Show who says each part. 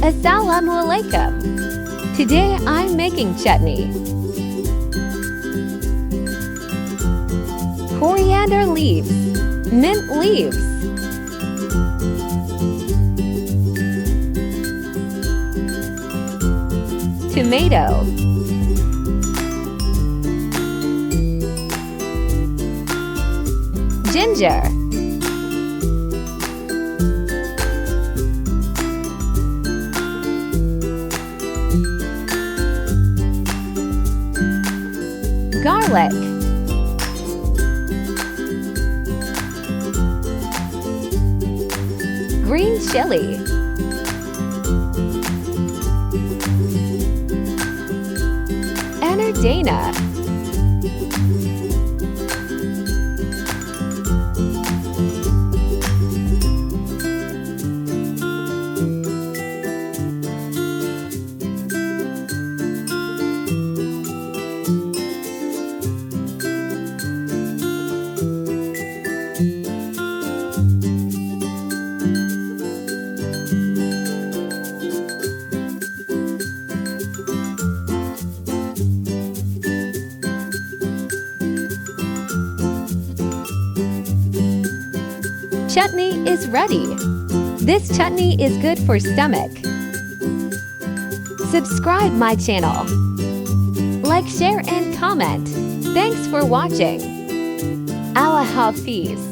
Speaker 1: Assalamualaikum. Today I'm making chutney. Coriander leaves, mint leaves, tomato, ginger, garlic, green chili, enerdana, Chutney is ready. This chutney is good for stomach. Subscribe my channel. Like, share, and comment. Thanks for watching. HAFIZ.